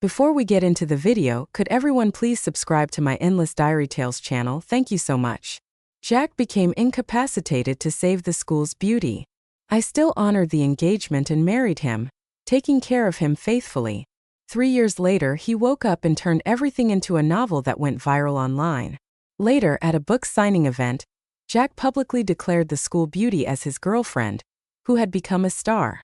Before we get into the video, could everyone please subscribe to my Endless Diary Tales channel? Thank you so much. Jack became incapacitated to save the school's beauty. I still honored the engagement and married him, taking care of him faithfully. 3 years later, he woke up and turned everything into a novel that went viral online. Later, at a book signing event, Jack publicly declared the school beauty as his girlfriend, who had become a star.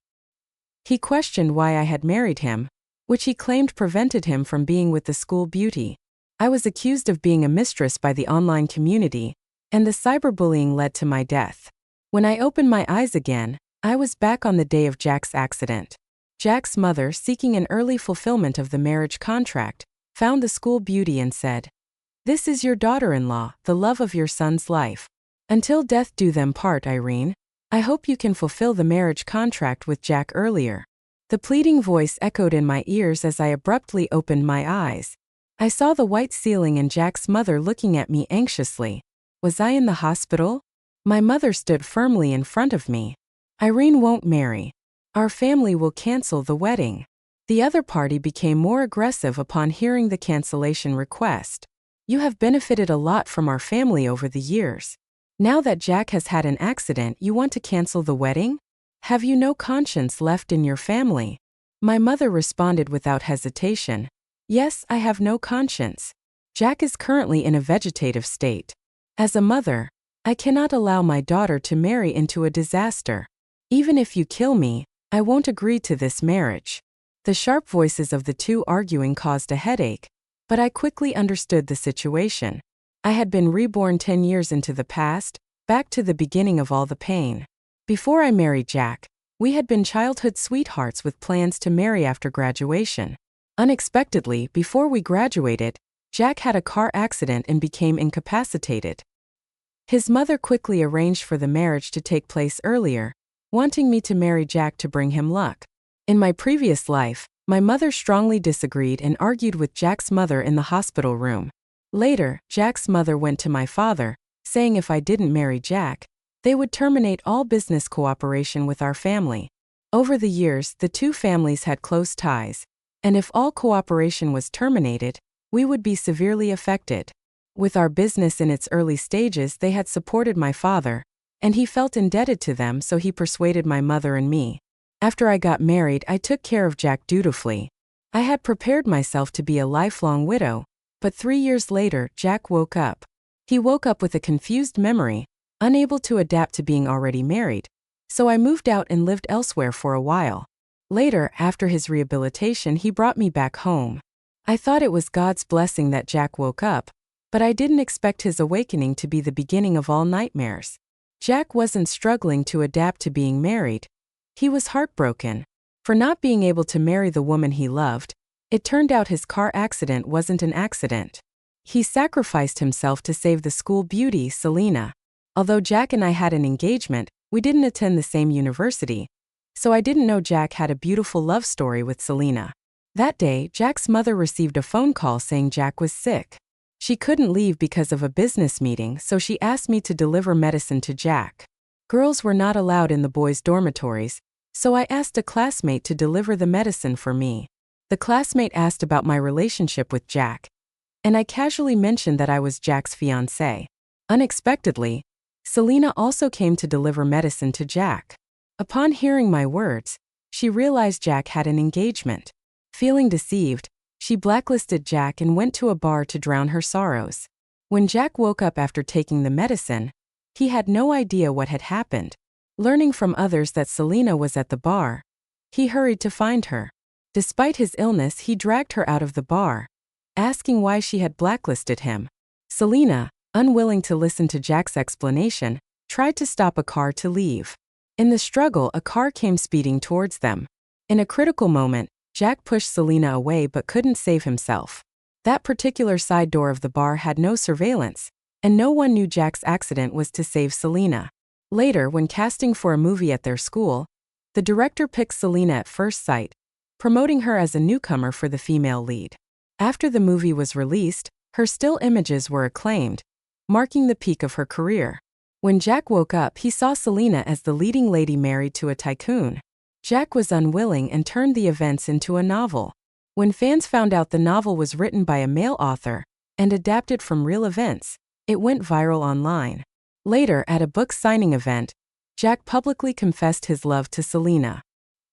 He questioned why I had married him, which he claimed prevented him from being with the school beauty. I was accused of being a mistress by the online community, and the cyberbullying led to my death. When I opened my eyes again, I was back on the day of Jack's accident. Jack's mother, seeking an early fulfillment of the marriage contract, found the school beauty and said, "This is your daughter-in-law, the love of your son's life. Until death do them part, Irene. I hope you can fulfill the marriage contract with Jack earlier." The pleading voice echoed in my ears as I abruptly opened my eyes. I saw the white ceiling and Jack's mother looking at me anxiously. Was I in the hospital? My mother stood firmly in front of me. "Irene won't marry. Our family will cancel the wedding." The other party became more aggressive upon hearing the cancellation request. "You have benefited a lot from our family over the years. Now that Jack has had an accident, you want to cancel the wedding? Have you no conscience left in your family?" My mother responded without hesitation. "Yes, I have no conscience. Jack is currently in a vegetative state. As a mother, I cannot allow my daughter to marry into a disaster. Even if you kill me, I won't agree to this marriage." The sharp voices of the two arguing caused a headache, but I quickly understood the situation. I had been reborn 10 years into the past, back to the beginning of all the pain. Before I married Jack, we had been childhood sweethearts with plans to marry after graduation. Unexpectedly, before we graduated, Jack had a car accident and became incapacitated. His mother quickly arranged for the marriage to take place earlier, wanting me to marry Jack to bring him luck. In my previous life, my mother strongly disagreed and argued with Jack's mother in the hospital room. Later, Jack's mother went to my father, saying if I didn't marry Jack, they would terminate all business cooperation with our family. Over the years, the two families had close ties, and if all cooperation was terminated, we would be severely affected. With our business in its early stages, they had supported my father, and he felt indebted to them, so he persuaded my mother and me. After I got married, I took care of Jack dutifully. I had prepared myself to be a lifelong widow, but 3 years later, Jack woke up. He woke up with a confused memory, unable to adapt to being already married, so I moved out and lived elsewhere for a while. Later, after his rehabilitation, he brought me back home. I thought it was God's blessing that Jack woke up, but I didn't expect his awakening to be the beginning of all nightmares. Jack wasn't struggling to adapt to being married. He was heartbroken. For not being able to marry the woman he loved, it turned out his car accident wasn't an accident. He sacrificed himself to save the school beauty, Selena. Although Jack and I had an engagement, we didn't attend the same university, so I didn't know Jack had a beautiful love story with Selena. That day, Jack's mother received a phone call saying Jack was sick. She couldn't leave because of a business meeting, so she asked me to deliver medicine to Jack. Girls were not allowed in the boys' dormitories, so I asked a classmate to deliver the medicine for me. The classmate asked about my relationship with Jack, and I casually mentioned that I was Jack's fiancée. Unexpectedly, Selena also came to deliver medicine to Jack. Upon hearing my words, she realized Jack had an engagement. Feeling deceived, she blacklisted Jack and went to a bar to drown her sorrows. When Jack woke up after taking the medicine, he had no idea what had happened. Learning from others that Selena was at the bar, he hurried to find her. Despite his illness, he dragged her out of the bar, asking why she had blacklisted him. Selena, unwilling to listen to Jack's explanation, tried to stop a car to leave. In the struggle, a car came speeding towards them. In a critical moment, Jack pushed Selena away but couldn't save himself. That particular side door of the bar had no surveillance, and no one knew Jack's accident was to save Selena. Later, when casting for a movie at their school, the director picked Selena at first sight, promoting her as a newcomer for the female lead. After the movie was released, her still images were acclaimed, marking the peak of her career. When Jack woke up, he saw Selena as the leading lady married to a tycoon. Jack was unwilling and turned the events into a novel. When fans found out the novel was written by a male author and adapted from real events, it went viral online. Later, at a book signing event, Jack publicly confessed his love to Selena.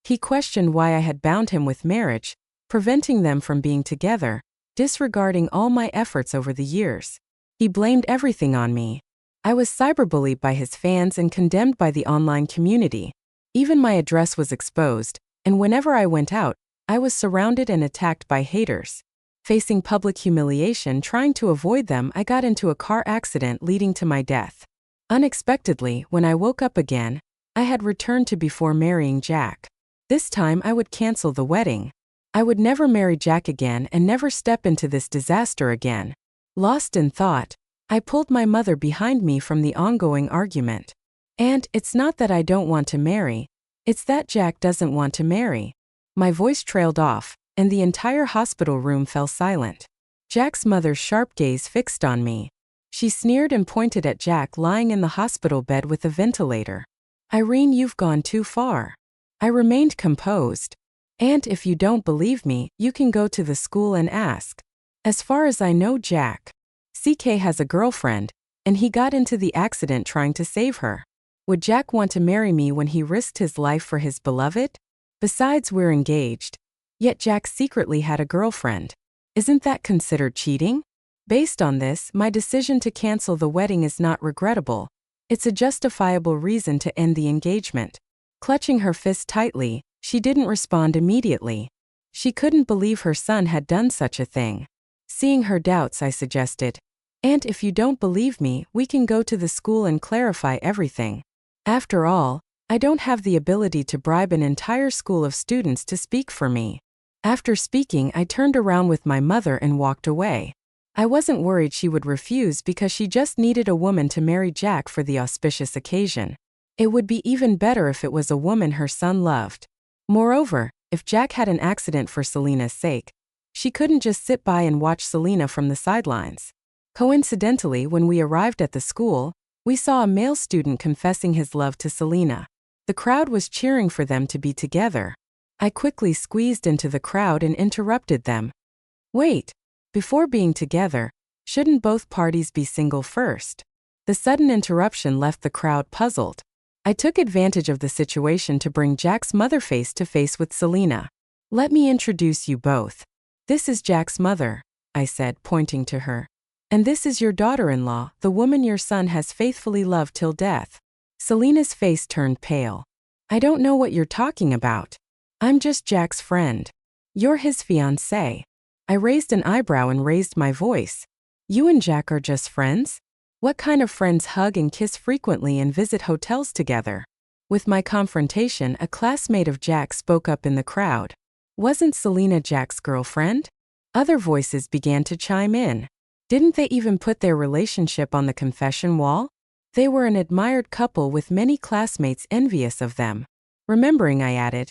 He questioned why I had bound him with marriage, preventing them from being together, disregarding all my efforts over the years. He blamed everything on me. I was cyberbullied by his fans and condemned by the online community. Even my address was exposed, and whenever I went out, I was surrounded and attacked by haters. Facing public humiliation, trying to avoid them, I got into a car accident leading to my death. Unexpectedly, when I woke up again, I had returned to before marrying Jack. This time I would cancel the wedding. I would never marry Jack again and never step into this disaster again. Lost in thought, I pulled my mother behind me from the ongoing argument. And it's not that I don't want to marry, it's that Jack doesn't want to marry. My voice trailed off, and the entire hospital room fell silent. Jack's mother's sharp gaze fixed on me. She sneered and pointed at Jack lying in the hospital bed with a ventilator. "Irene, you've gone too far." I remained composed. "And if you don't believe me, you can go to the school and ask. As far as I know, Jack CK has a girlfriend, and he got into the accident trying to save her. Would Jack want to marry me when he risked his life for his beloved? Besides, we're engaged. Yet Jack secretly had a girlfriend. Isn't that considered cheating? Based on this, my decision to cancel the wedding is not regrettable. It's a justifiable reason to end the engagement." Clutching her fist tightly, she didn't respond immediately. She couldn't believe her son had done such a thing. Seeing her doubts, I suggested, "And if you don't believe me, we can go to the school and clarify everything. After all, I don't have the ability to bribe an entire school of students to speak for me." After speaking, I turned around with my mother and walked away. I wasn't worried she would refuse because she just needed a woman to marry Jack for the auspicious occasion. It would be even better if it was a woman her son loved. Moreover, if Jack had an accident for Selena's sake, she couldn't just sit by and watch Selena from the sidelines. Coincidentally, when we arrived at the school, we saw a male student confessing his love to Selena. The crowd was cheering for them to be together. I quickly squeezed into the crowd and interrupted them. "Wait, before being together, shouldn't both parties be single first?" The sudden interruption left the crowd puzzled. I took advantage of the situation to bring Jack's mother face to face with Selena. "Let me introduce you both. This is Jack's mother," I said, pointing to her. "And this is your daughter-in-law, the woman your son has faithfully loved till death." Selena's face turned pale. "I don't know what you're talking about. I'm just Jack's friend. You're his fiancé." I raised an eyebrow and raised my voice. "You and Jack are just friends? What kind of friends hug and kiss frequently and visit hotels together?" With my confrontation, a classmate of Jack spoke up in the crowd. "Wasn't Selena Jack's girlfriend?" Other voices began to chime in. Didn't they even put their relationship on the confession wall? They were an admired couple with many classmates envious of them. Remembering, I added,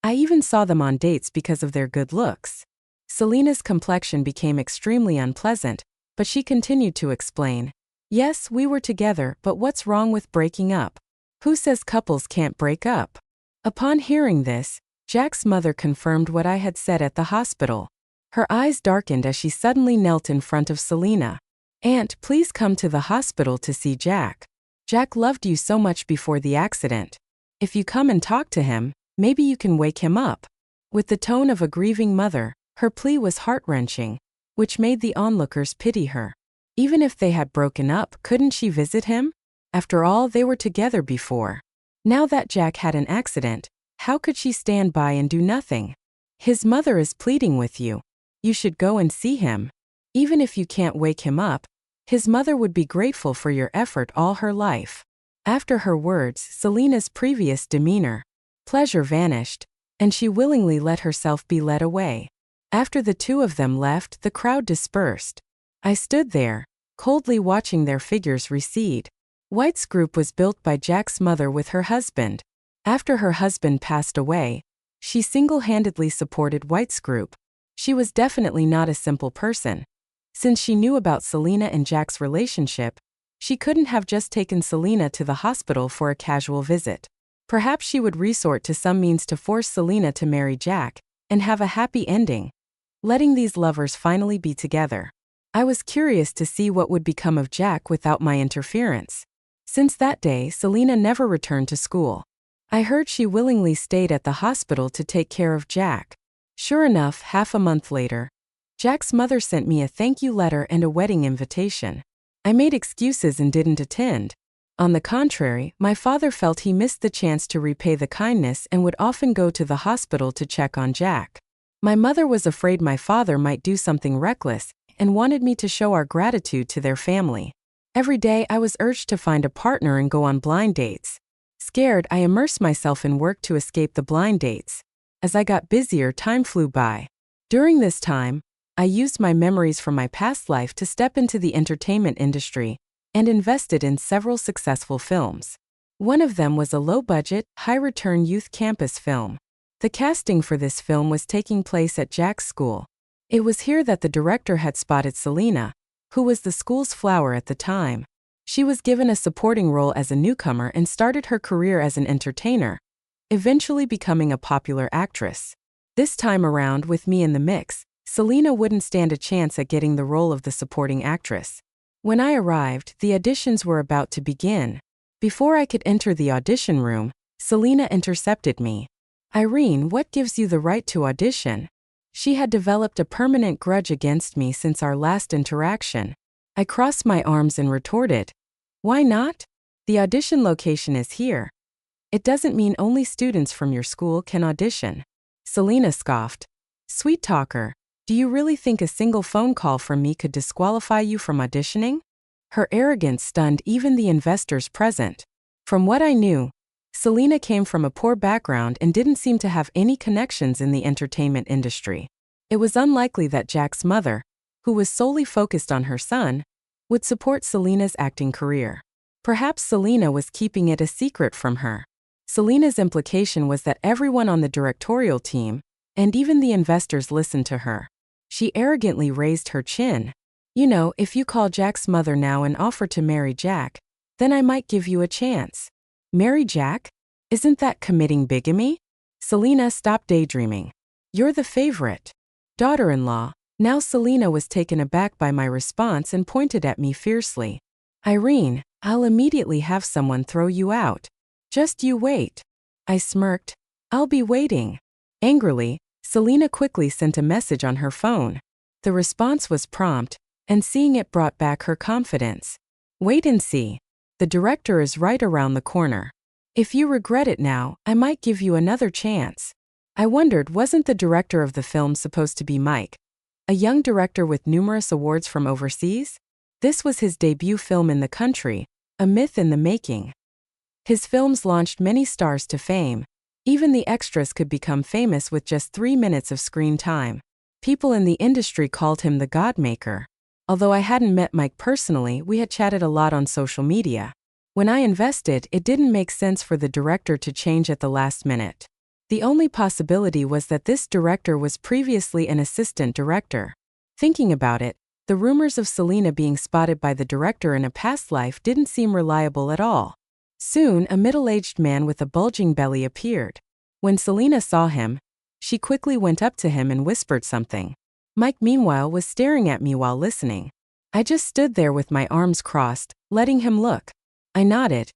"I even saw them on dates because of their good looks." Selena's complexion became extremely unpleasant, but she continued to explain. "Yes, we were together, but what's wrong with breaking up? Who says couples can't break up?" Upon hearing this, Jack's mother confirmed what I had said at the hospital. Her eyes darkened as she suddenly knelt in front of Selena. "Aunt, please come to the hospital to see Jack. Jack loved you so much before the accident. If you come and talk to him, maybe you can wake him up." With the tone of a grieving mother, her plea was heart-wrenching, which made the onlookers pity her. Even if they had broken up, couldn't she visit him? After all, they were together before. Now that Jack had an accident, how could she stand by and do nothing? "His mother is pleading with you. You should go and see him. Even if you can't wake him up, his mother would be grateful for your effort all her life." After her words, Selena's previous demeanor, pleasure vanished, and she willingly let herself be led away. After the two of them left, the crowd dispersed. I stood there, coldly watching their figures recede. White's group was built by Jack's mother with her husband. After her husband passed away, she single-handedly supported White's group. She was definitely not a simple person. Since she knew about Selena and Jack's relationship, she couldn't have just taken Selena to the hospital for a casual visit. Perhaps she would resort to some means to force Selena to marry Jack and have a happy ending. letting these lovers finally be together. I was curious to see what would become of Jack without my interference. Since that day, Selena never returned to school. I heard she willingly stayed at the hospital to take care of Jack. Sure enough, half a month later, Jack's mother sent me a thank you letter and a wedding invitation. I made excuses and didn't attend. On the contrary, my father felt he missed the chance to repay the kindness and would often go to the hospital to check on Jack. My mother was afraid my father might do something reckless and wanted me to show our gratitude to their family. Every day I was urged to find a partner and go on blind dates. Scared, I immersed myself in work to escape the blind dates. As I got busier, time flew by. During this time, I used my memories from my past life to step into the entertainment industry and invested in several successful films. One of them was a low-budget, high-return youth campus film. The casting for this film was taking place at Jack's school. It was here that the director had spotted Selena, who was the school's flower at the time. She was given a supporting role as a newcomer and started her career as an entertainer, eventually becoming a popular actress. This time around, with me in the mix, Selena wouldn't stand a chance at getting the role of the supporting actress. When I arrived, the auditions were about to begin. Before I could enter the audition room, Selena intercepted me. "Irene, what gives you the right to audition?" She had developed a permanent grudge against me since our last interaction. I crossed my arms and retorted, "Why not? The audition location is here. It doesn't mean only students from your school can audition." Selena scoffed. "Sweet talker, do you really think a single phone call from me could disqualify you from auditioning?" Her arrogance stunned even the investors present. From what I knew, Selena came from a poor background and didn't seem to have any connections in the entertainment industry. It was unlikely that Jack's mother, who was solely focused on her son, would support Selena's acting career. Perhaps Selena was keeping it a secret from her. Selena's implication was that everyone on the directorial team, and even the investors, listened to her. She arrogantly raised her chin. "You know, if you call Jack's mother now and offer to marry Jack, then I might give you a chance." "Marry Jack? Isn't that committing bigamy?" Selena stopped daydreaming. "You're the favorite daughter-in-law." Now Selena was taken aback by my response and pointed at me fiercely. "Irene, I'll immediately have someone throw you out. Just you wait." I smirked. "I'll be waiting." Angrily, Selena quickly sent a message on her phone. The response was prompt, and seeing it brought back her confidence. "Wait and see. The director is right around the corner. If you regret it now, I might give you another chance." I wondered, wasn't the director of the film supposed to be Mike, a young director with numerous awards from overseas? This was his debut film in the country, a myth in the making. His films launched many stars to fame. Even the extras could become famous with just 3 minutes of screen time. People in the industry called him the Godmaker. Although I hadn't met Mike personally, we had chatted a lot on social media. When I invested, it didn't make sense for the director to change at the last minute. The only possibility was that this director was previously an assistant director. Thinking about it, the rumors of Selena being spotted by the director in a past life didn't seem reliable at all. Soon, a middle-aged man with a bulging belly appeared. When Selena saw him, she quickly went up to him and whispered something. Mike, meanwhile, was staring at me while listening. I just stood there with my arms crossed, letting him look. I nodded.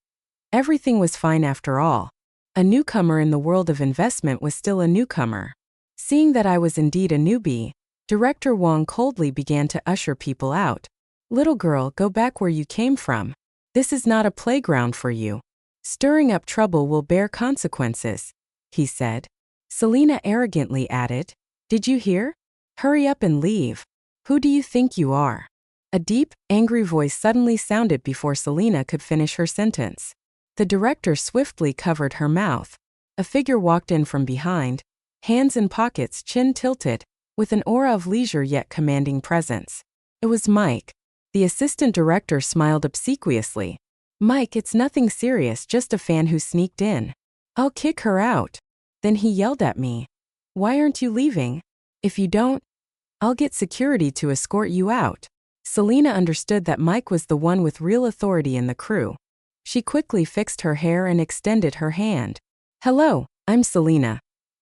Everything was fine after all. A newcomer in the world of investment was still a newcomer. Seeing that I was indeed a newbie, Director Wong coldly began to usher people out. "Little girl, go back where you came from. This is not a playground for you. Stirring up trouble will bear consequences," he said. Selena arrogantly added, "Did you hear? Hurry up and leave. Who do you think you are?" A deep, angry voice suddenly sounded before Selena could finish her sentence. The director swiftly covered her mouth. A figure walked in from behind, hands in pockets, chin tilted, with an aura of leisure yet commanding presence. It was Mike. The assistant director smiled obsequiously. "Mike, it's nothing serious, just a fan who sneaked in. I'll kick her out." Then he yelled at me. "Why aren't you leaving? If you don't, I'll get security to escort you out." Selena understood that Mike was the one with real authority in the crew. She quickly fixed her hair and extended her hand. "Hello, I'm Selena.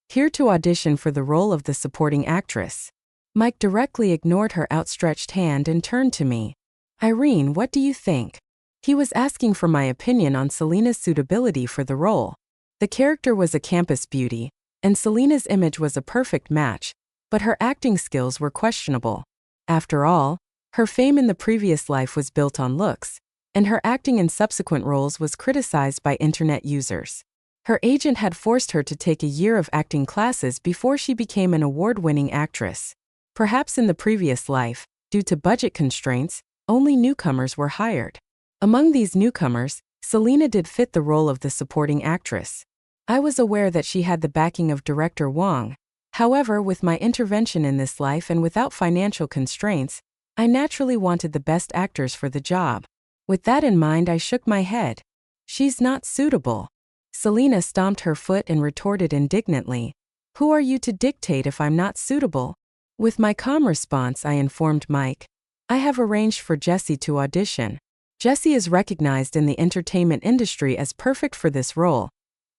Here to audition for the role of the supporting actress." Mike directly ignored her outstretched hand and turned to me. Irene, what do you think? He was asking for my opinion on Selena's suitability for the role. The character was a campus beauty, and Selena's image was a perfect match, but her acting skills were questionable. After all, her fame in the previous life was built on looks, and her acting in subsequent roles was criticized by internet users. Her agent had forced her to take a year of acting classes before she became an award-winning actress. Perhaps in the previous life, due to budget constraints, only newcomers were hired. Among these newcomers, Selena did fit the role of the supporting actress. I was aware that she had the backing of director Wong. However, with my intervention in this life and without financial constraints, I naturally wanted the best actors for the job. With that in mind, I shook my head. She's not suitable. Selena stomped her foot and retorted indignantly. Who are you to dictate if I'm not suitable? With my calm response, I informed Mike. I have arranged for Jessie to audition. Jessie is recognized in the entertainment industry as perfect for this role,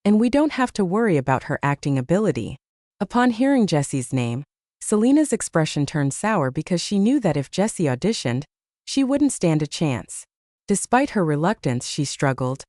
and we don't have to worry about her acting ability. Upon hearing Jessie's name, Selena's expression turned sour because she knew that if Jessie auditioned, she wouldn't stand a chance. Despite her reluctance, she struggled.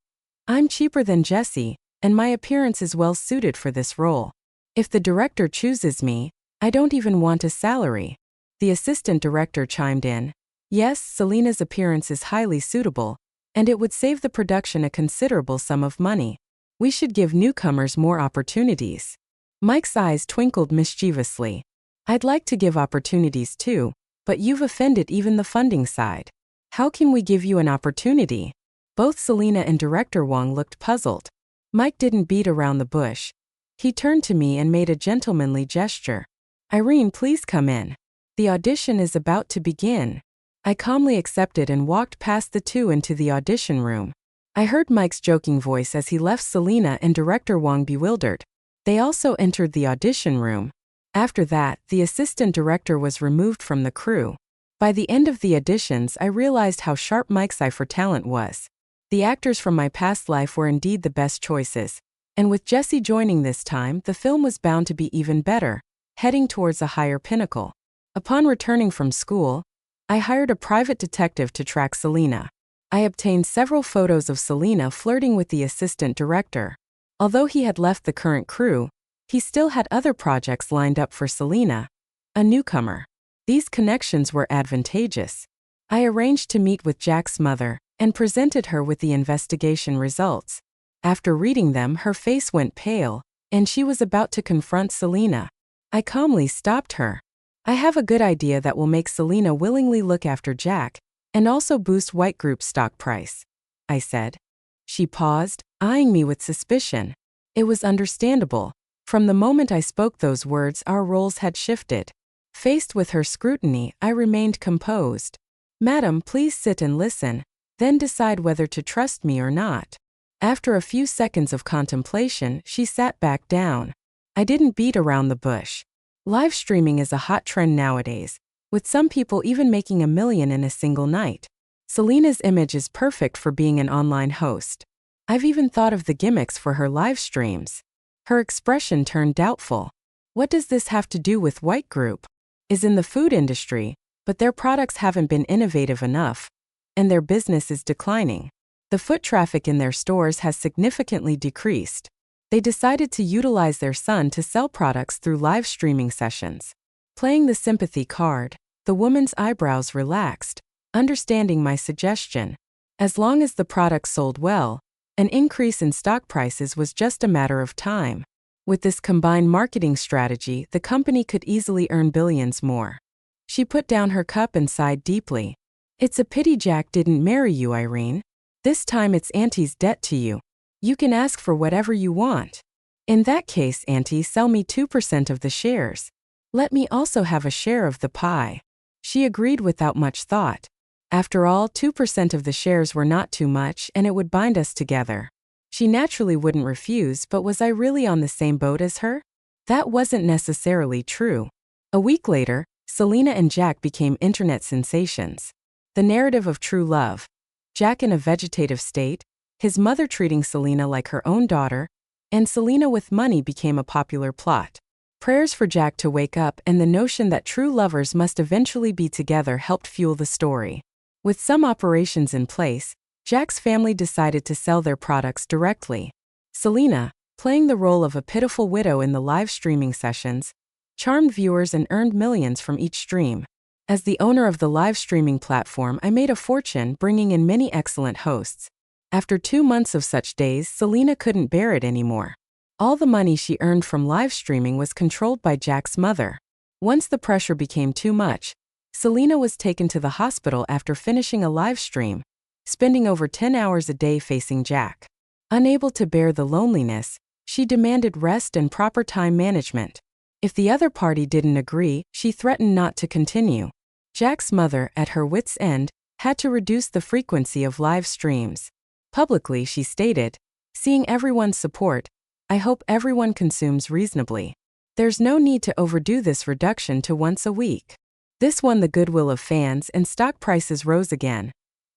I'm cheaper than Jessie, and my appearance is well suited for this role. If the director chooses me, I don't even want a salary. The assistant director chimed in. Yes, Selena's appearance is highly suitable, and it would save the production a considerable sum of money. We should give newcomers more opportunities. Mike's eyes twinkled mischievously. I'd like to give opportunities too, but you've offended even the funding side. How can we give you an opportunity? Both Selena and director Wong looked puzzled. Mike didn't beat around the bush. He turned to me and made a gentlemanly gesture. Irene, please come in. The audition is about to begin. I calmly accepted and walked past the two into the audition room. I heard Mike's joking voice as he left Selena and director Wong bewildered. They also entered the audition room. After that, the assistant director was removed from the crew. By the end of the auditions, I realized how sharp Mike's eye for talent was. The actors from my past life were indeed the best choices, and with Jessie joining this time, the film was bound to be even better, heading towards a higher pinnacle. Upon returning from school, I hired a private detective to track Selena. I obtained several photos of Selena flirting with the assistant director. Although he had left the current crew, he still had other projects lined up for Selena, a newcomer. These connections were advantageous. I arranged to meet with Jack's mother and presented her with the investigation results. After reading them, her face went pale, and she was about to confront Selena. I calmly stopped her. I have a good idea that will make Selena willingly look after Jack, and also boost White Group's stock price, I said. She paused, eyeing me with suspicion. It was understandable. From the moment I spoke those words, our roles had shifted. Faced with her scrutiny, I remained composed. Madam, please sit and listen, then decide whether to trust me or not. After a few seconds of contemplation, she sat back down. I didn't beat around the bush. Live streaming is a hot trend nowadays, with some people even making $1 million in a single night. Selena's image is perfect for being an online host. I've even thought of the gimmicks for her live streams. Her expression turned doubtful. What does this have to do with White Group? Is in the food industry, but their products haven't been innovative enough, and their business is declining. The foot traffic in their stores has significantly decreased. They decided to utilize their son to sell products through live streaming sessions. Playing the sympathy card, the woman's eyebrows relaxed, understanding my suggestion. As long as the product sold well, an increase in stock prices was just a matter of time. With this combined marketing strategy, the company could easily earn billions more. She put down her cup and sighed deeply. It's a pity Jack didn't marry you, Irene. This time it's Auntie's debt to you. You can ask for whatever you want. In that case, Auntie, sell me 2% of the shares. Let me also have a share of the pie. She agreed without much thought. After all, 2% of the shares were not too much, and it would bind us together. She naturally wouldn't refuse, but was I really on the same boat as her? That wasn't necessarily true. A week later, Selena and Jack became internet sensations. The narrative of true love. Jack in a vegetative state, his mother treating Selena like her own daughter, and Selena with money became a popular plot. Prayers for Jack to wake up and the notion that true lovers must eventually be together helped fuel the story. With some operations in place, Jack's family decided to sell their products directly. Selena, playing the role of a pitiful widow in the live streaming sessions, charmed viewers and earned millions from each stream. As the owner of the live streaming platform, I made a fortune bringing in many excellent hosts. After 2 months of such days, Selena couldn't bear it anymore. All the money she earned from live streaming was controlled by Jack's mother. Once the pressure became too much, Selena was taken to the hospital after finishing a live stream, spending over 10 hours a day facing Jack. Unable to bear the loneliness, she demanded rest and proper time management. If the other party didn't agree, she threatened not to continue. Jack's mother, at her wits' end, had to reduce the frequency of live streams. Publicly, she stated, "Seeing everyone's support, I hope everyone consumes reasonably. There's no need to overdo this reduction to once a week." This won the goodwill of fans and stock prices rose again,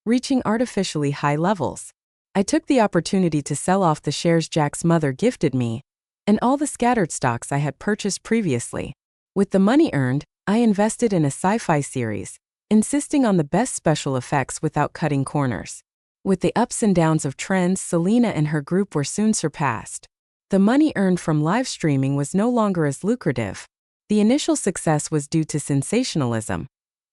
reaching artificially high levels. I took the opportunity to sell off the shares Jack's mother gifted me, and all the scattered stocks I had purchased previously. With the money earned, I invested in a sci-fi series, insisting on the best special effects without cutting corners. With the ups and downs of trends, Selena and her group were soon surpassed. The money earned from live streaming was no longer as lucrative. The initial success was due to sensationalism.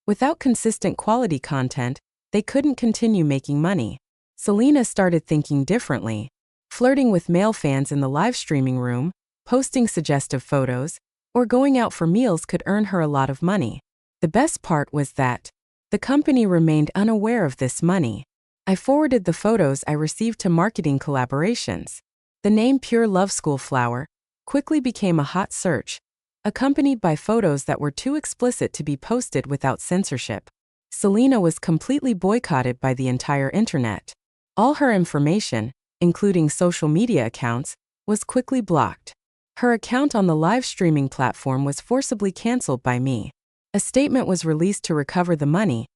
Without consistent quality content, they couldn't continue making money. Selena started thinking differently. Flirting with male fans in the live streaming room, posting suggestive photos, or going out for meals could earn her a lot of money. The best part was that the company remained unaware of this money. I forwarded the photos I received to marketing collaborations. The name Pure Love School Flower quickly became a hot search, accompanied by photos that were too explicit to be posted without censorship. Selena was completely boycotted by the entire internet. All her information, including social media accounts, was quickly blocked. Her account on the live streaming platform was forcibly canceled by me. A statement was released to recover the money,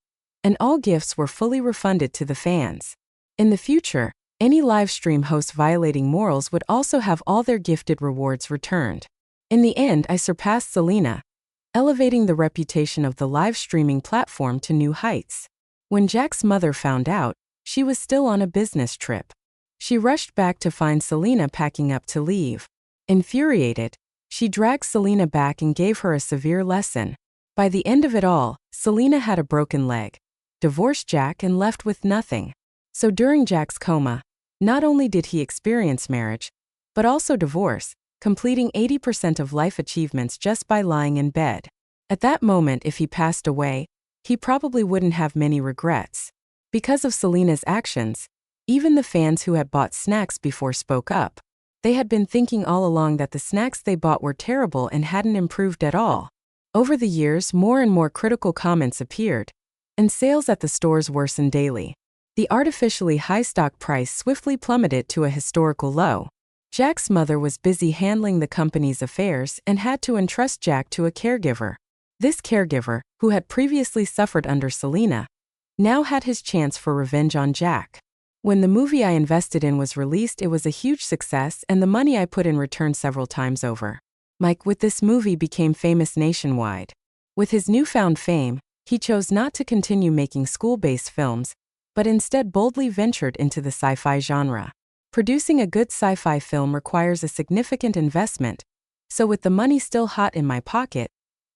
and all gifts were fully refunded to the fans. In the future, any live stream host violating morals would also have all their gifted rewards returned. In the end, I surpassed Selena, elevating the reputation of the live streaming platform to new heights. When Jack's mother found out, she was still on a business trip. She rushed back to find Selena packing up to leave. Infuriated, she dragged Selena back and gave her a severe lesson. By the end of it all, Selena had a broken leg, divorced Jack, and left with nothing. So during Jack's coma, not only did he experience marriage, but also divorce, completing 80% of life achievements just by lying in bed. At that moment, if he passed away, he probably wouldn't have many regrets. Because of Selena's actions, even the fans who had bought snacks before spoke up. They had been thinking all along that the snacks they bought were terrible and hadn't improved at all. Over the years, more and more critical comments appeared, and sales at the stores worsened daily. The artificially high stock price swiftly plummeted to a historical low. Jack's mother was busy handling the company's affairs and had to entrust Jack to a caregiver. This caregiver, who had previously suffered under Selena, now had his chance for revenge on Jack. When the movie I invested in was released, it was a huge success, and the money I put in returned several times over. Mike, with this movie, became famous nationwide. With his newfound fame, he chose not to continue making school-based films, but instead boldly ventured into the sci-fi genre. Producing a good sci-fi film requires a significant investment, so with the money still hot in my pocket,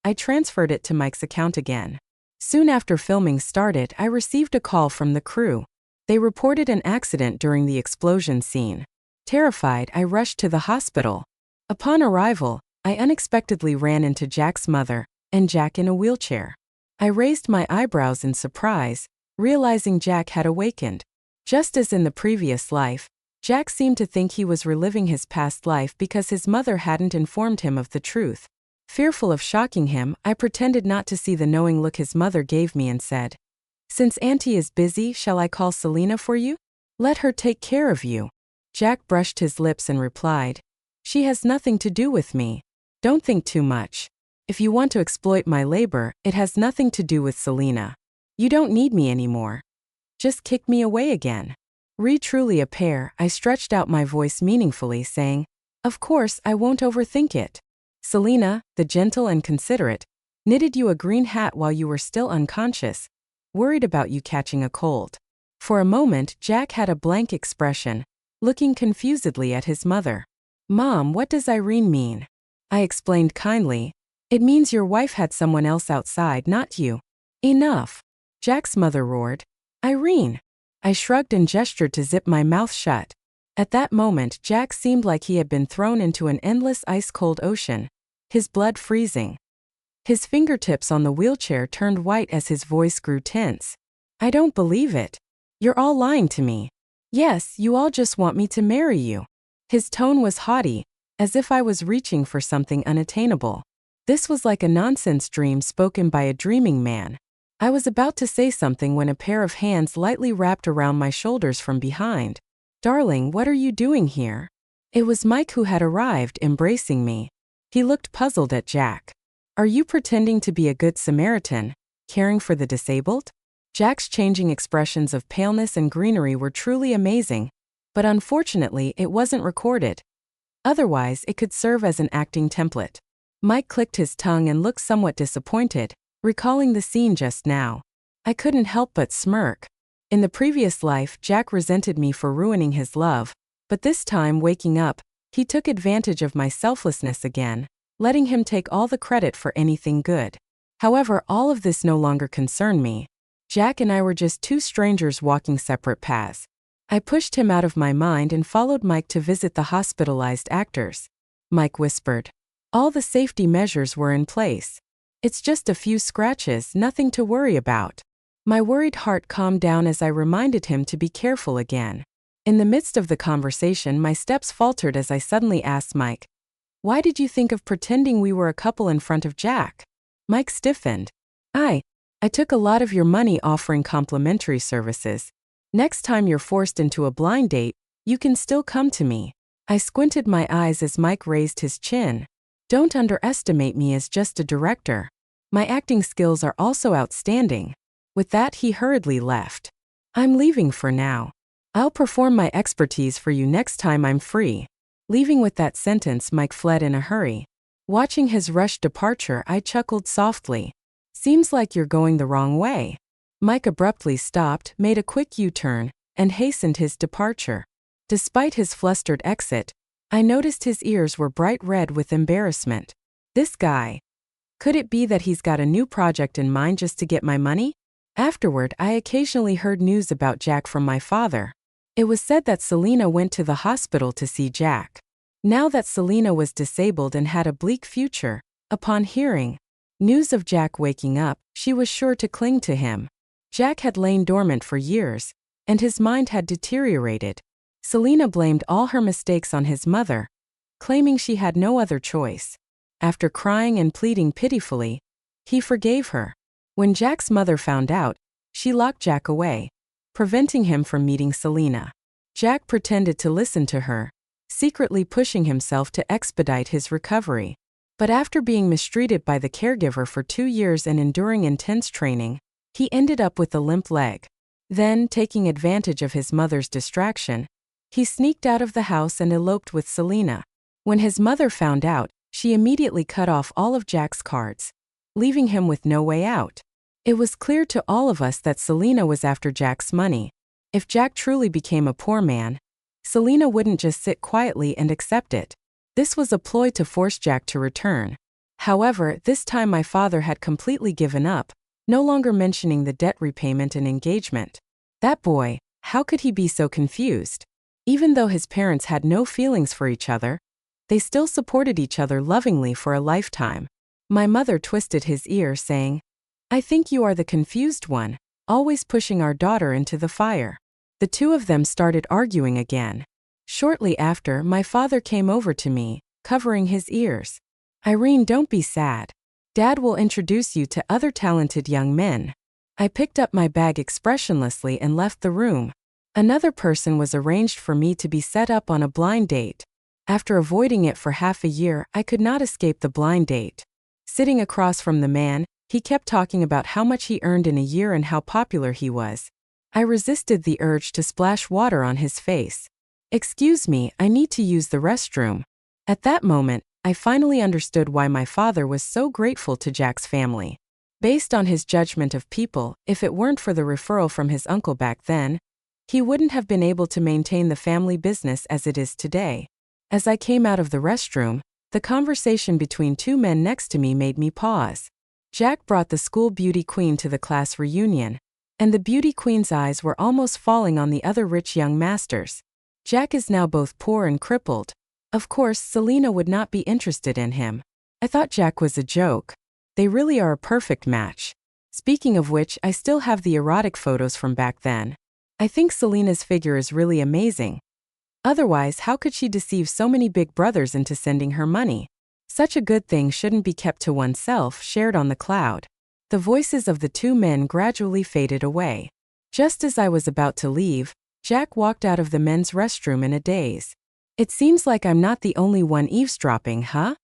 I transferred it to Mike's account again. Soon after filming started, I received a call from the crew. They reported an accident during the explosion scene. Terrified, I rushed to the hospital. Upon arrival, I unexpectedly ran into Jack's mother, and Jack in a wheelchair. I raised my eyebrows in surprise, realizing Jack had awakened. Just as in the previous life, Jack seemed to think he was reliving his past life because his mother hadn't informed him of the truth. Fearful of shocking him, I pretended not to see the knowing look his mother gave me and said, "Since Auntie is busy, shall I call Selena for you? Let her take care of you." Jack brushed his lips and replied, "She has nothing to do with me. Don't think too much. If you want to exploit my labor, it has nothing to do with Selena. You don't need me anymore. Just kick me away again." Truly a pair, I stretched out my voice meaningfully, saying, "Of course, I won't overthink it." Selena, the gentle and considerate, knitted you a green hat while you were still unconscious, worried about you catching a cold. For a moment, Jack had a blank expression, looking confusedly at his mother. Mom, what does Irene mean? I explained kindly. It means your wife had someone else outside, not you. Enough. Jack's mother roared. Irene. I shrugged and gestured to zip my mouth shut. At that moment, Jack seemed like he had been thrown into an endless ice-cold ocean, his blood freezing. His fingertips on the wheelchair turned white as his voice grew tense. I don't believe it. You're all lying to me. Yes, you all just want me to marry you. His tone was haughty, as if I was reaching for something unattainable. This was like a nonsense dream spoken by a dreaming man. I was about to say something when a pair of hands lightly wrapped around my shoulders from behind. Darling, what are you doing here? It was Mike who had arrived, embracing me. He looked puzzled at Jack. Are you pretending to be a good Samaritan, caring for the disabled? Jack's changing expressions of paleness and greenery were truly amazing, but unfortunately it wasn't recorded. Otherwise, it could serve as an acting template. Mike clicked his tongue and looked somewhat disappointed, recalling the scene just now. I couldn't help but smirk. In the previous life, Jack resented me for ruining his love, but this time, waking up, he took advantage of my selflessness again, letting him take all the credit for anything good. However, all of this no longer concerned me. Jack and I were just two strangers walking separate paths. I pushed him out of my mind and followed Mike to visit the hospitalized actors. Mike whispered. All the safety measures were in place. It's just a few scratches, nothing to worry about. My worried heart calmed down as I reminded him to be careful again. In the midst of the conversation, my steps faltered as I suddenly asked Mike, why did you think of pretending we were a couple in front of Jack? Mike stiffened. I took a lot of your money offering complimentary services. Next time you're forced into a blind date, you can still come to me. I squinted my eyes as Mike raised his chin. Don't underestimate me as just a director. My acting skills are also outstanding. With that, he hurriedly left. I'm leaving for now. I'll perform my expertise for you next time I'm free. Leaving with that sentence, Mike fled in a hurry. Watching his rushed departure, I chuckled softly. Seems like you're going the wrong way. Mike abruptly stopped, made a quick U-turn, and hastened his departure. Despite his flustered exit, I noticed his ears were bright red with embarrassment. This guy. Could it be that he's got a new project in mind just to get my money? Afterward, I occasionally heard news about Jack from my father. It was said that Selena went to the hospital to see Jack. Now that Selena was disabled and had a bleak future, upon hearing news of Jack waking up, she was sure to cling to him. Jack had lain dormant for years, and his mind had deteriorated. Selena blamed all her mistakes on his mother, claiming she had no other choice. After crying and pleading pitifully, he forgave her. When Jack's mother found out, she locked Jack away, preventing him from meeting Selena. Jack pretended to listen to her, secretly pushing himself to expedite his recovery. But after being mistreated by the caregiver for 2 years and enduring intense training, he ended up with a limp leg. Then, taking advantage of his mother's distraction, he sneaked out of the house and eloped with Selena. When his mother found out, she immediately cut off all of Jack's cards, leaving him with no way out. It was clear to all of us that Selena was after Jack's money. If Jack truly became a poor man, Selena wouldn't just sit quietly and accept it. This was a ploy to force Jack to return. However, this time my father had completely given up, no longer mentioning the debt repayment and engagement. That boy, how could he be so confused? Even though his parents had no feelings for each other, they still supported each other lovingly for a lifetime. My mother twisted his ear, saying, I think you are the confused one, always pushing our daughter into the fire. The two of them started arguing again. Shortly after, my father came over to me, covering his ears. Irene, don't be sad. Dad will introduce you to other talented young men. I picked up my bag expressionlessly and left the room. Another person was arranged for me to be set up on a blind date. After avoiding it for half a year, I could not escape the blind date. Sitting across from the man, he kept talking about how much he earned in a year and how popular he was. I resisted the urge to splash water on his face. Excuse me, I need to use the restroom. At that moment, I finally understood why my father was so grateful to Jack's family. Based on his judgment of people, if it weren't for the referral from his uncle back then, he wouldn't have been able to maintain the family business as it is today. As I came out of the restroom, the conversation between two men next to me made me pause. Jack brought the school beauty queen to the class reunion, and the beauty queen's eyes were almost falling on the other rich young masters. Jack is now both poor and crippled. Of course, Selena would not be interested in him. I thought Jack was a joke. They really are a perfect match. Speaking of which, I still have the erotic photos from back then. I think Selena's figure is really amazing. Otherwise, how could she deceive so many big brothers into sending her money? Such a good thing shouldn't be kept to oneself, shared on the cloud. The voices of the two men gradually faded away. Just as I was about to leave, Jack walked out of the men's restroom in a daze. It seems like I'm not the only one eavesdropping, huh?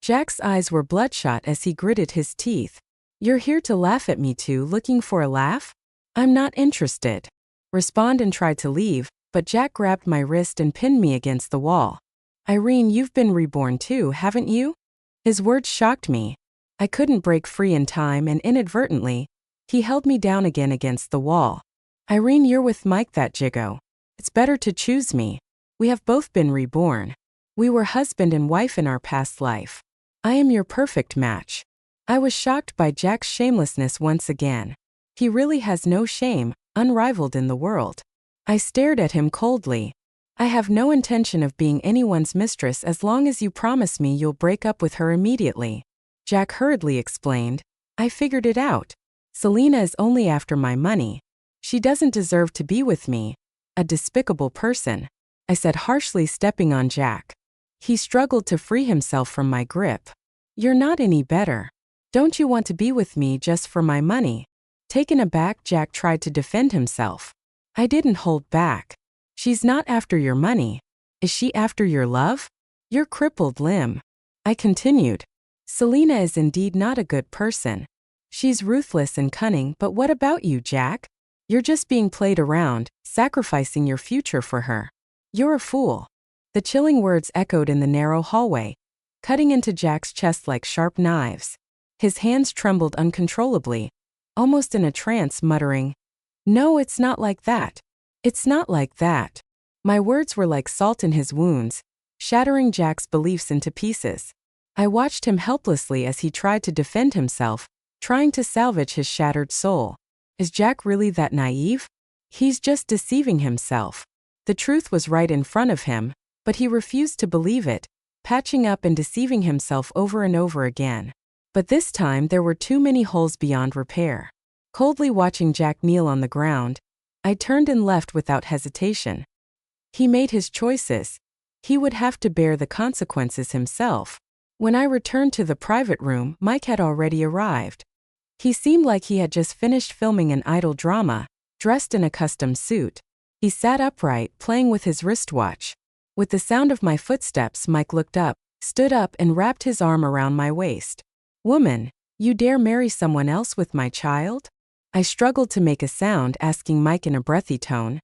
Jack's eyes were bloodshot as he gritted his teeth. You're here to laugh at me too, looking for a laugh? I'm not interested. Respond and tried to leave, but Jack grabbed my wrist and pinned me against the wall. Irene, you've been reborn too, haven't you? His words shocked me. I couldn't break free in time and inadvertently, he held me down again against the wall. Irene, you're with Mike, that jiggo. It's better to choose me. We have both been reborn. We were husband and wife in our past life. I am your perfect match. I was shocked by Jack's shamelessness once again. He really has no shame, unrivaled in the world. I stared at him coldly. I have no intention of being anyone's mistress as long as you promise me you'll break up with her immediately. Jack hurriedly explained. I figured it out. Selena is only after my money. She doesn't deserve to be with me. A despicable person, I said harshly, stepping on Jack. He struggled to free himself from my grip. You're not any better. Don't you want to be with me just for my money? Taken aback, Jack tried to defend himself. I didn't hold back. She's not after your money. Is she after your love? Your crippled limb. I continued. Selena is indeed not a good person. She's ruthless and cunning, but what about you, Jack? You're just being played around, sacrificing your future for her. You're a fool. The chilling words echoed in the narrow hallway, cutting into Jack's chest like sharp knives. His hands trembled uncontrollably, almost in a trance, muttering, No, it's not like that. It's not like that. My words were like salt in his wounds, shattering Jack's beliefs into pieces. I watched him helplessly as he tried to defend himself, trying to salvage his shattered soul. Is Jack really that naive? He's just deceiving himself. The truth was right in front of him, but he refused to believe it, patching up and deceiving himself over and over again. But this time there were too many holes beyond repair. Coldly watching Jack kneel on the ground, I turned and left without hesitation. He made his choices. He would have to bear the consequences himself. When I returned to the private room, Mike had already arrived. He seemed like he had just finished filming an idol drama, dressed in a custom suit. He sat upright, playing with his wristwatch. With the sound of my footsteps, Mike looked up, stood up and wrapped his arm around my waist. Woman, you dare marry someone else with my child? I struggled to make a sound, asking Mike in a breathy tone.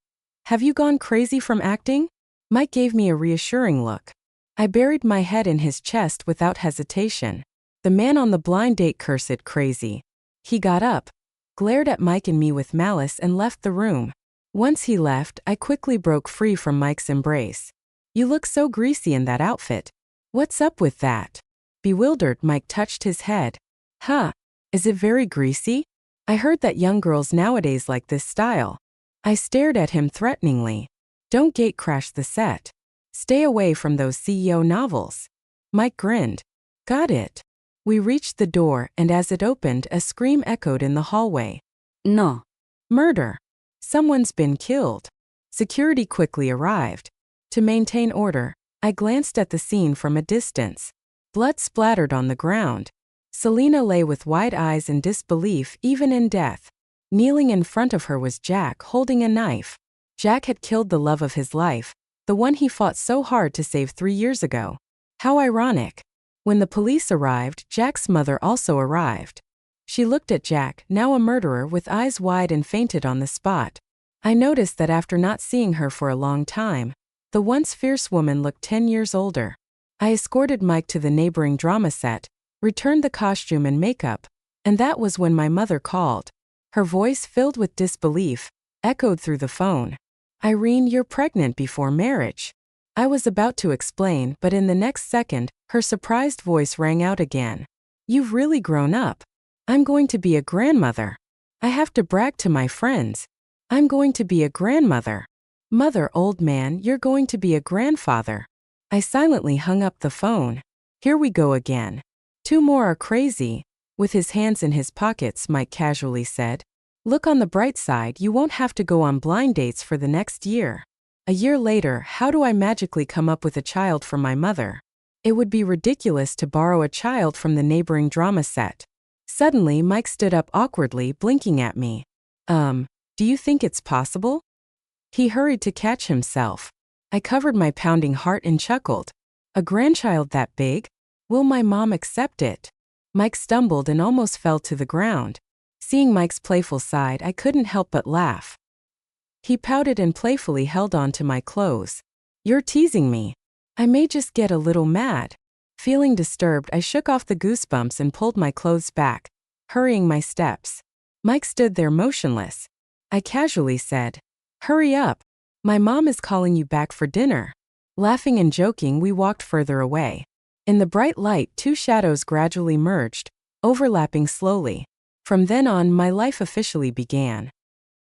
Have you gone crazy from acting? Mike gave me a reassuring look. I buried my head in his chest without hesitation. The man on the blind date, cursed crazy. He got up, glared at Mike and me with malice and left the room. Once he left, I quickly broke free from Mike's embrace. You look so greasy in that outfit. What's up with that? Bewildered, Mike touched his head. Huh, is it very greasy? I heard that young girls nowadays like this style. I stared at him threateningly. Don't gatecrash the set. Stay away from those CEO novels. Mike grinned. Got it. We reached the door, and as it opened, a scream echoed in the hallway. No. Murder. Someone's been killed. Security quickly arrived. To maintain order, I glanced at the scene from a distance. Blood splattered on the ground. Selena lay with wide eyes in disbelief, even in death. Kneeling in front of her was Jack, holding a knife. Jack had killed the love of his life, the one he fought so hard to save 3 years ago. How ironic. When the police arrived, Jack's mother also arrived. She looked at Jack, now a murderer, with eyes wide and fainted on the spot. I noticed that after not seeing her for a long time, the once fierce woman looked 10 years older. I escorted Mike to the neighboring drama set, returned the costume and makeup, and that was when my mother called. Her voice, filled with disbelief, echoed through the phone. "Irene, you're pregnant before marriage." I was about to explain, but in the next second, her surprised voice rang out again. "You've really grown up. I'm going to be a grandmother. I have to brag to my friends. I'm going to be a grandmother." "Mother, old man, you're going to be a grandfather." I silently hung up the phone. "Here we go again. Two more are crazy." With his hands in his pockets, Mike casually said, "Look on the bright side, you won't have to go on blind dates for the next year." A year later, how do I magically come up with a child from my mother? It would be ridiculous to borrow a child from the neighboring drama set. Suddenly, Mike stood up awkwardly, blinking at me. Do you think it's possible?" He hurried to catch himself. I covered my pounding heart and chuckled. "A grandchild that big? Will my mom accept it?" Mike stumbled and almost fell to the ground. Seeing Mike's playful side, I couldn't help but laugh. He pouted and playfully held on to my clothes. "You're teasing me. I may just get a little mad." Feeling disturbed, I shook off the goosebumps and pulled my clothes back, hurrying my steps. Mike stood there motionless. I casually said, "Hurry up. My mom is calling you back for dinner." Laughing and joking, we walked further away. In the bright light, two shadows gradually merged, overlapping slowly. From then on, my life officially began.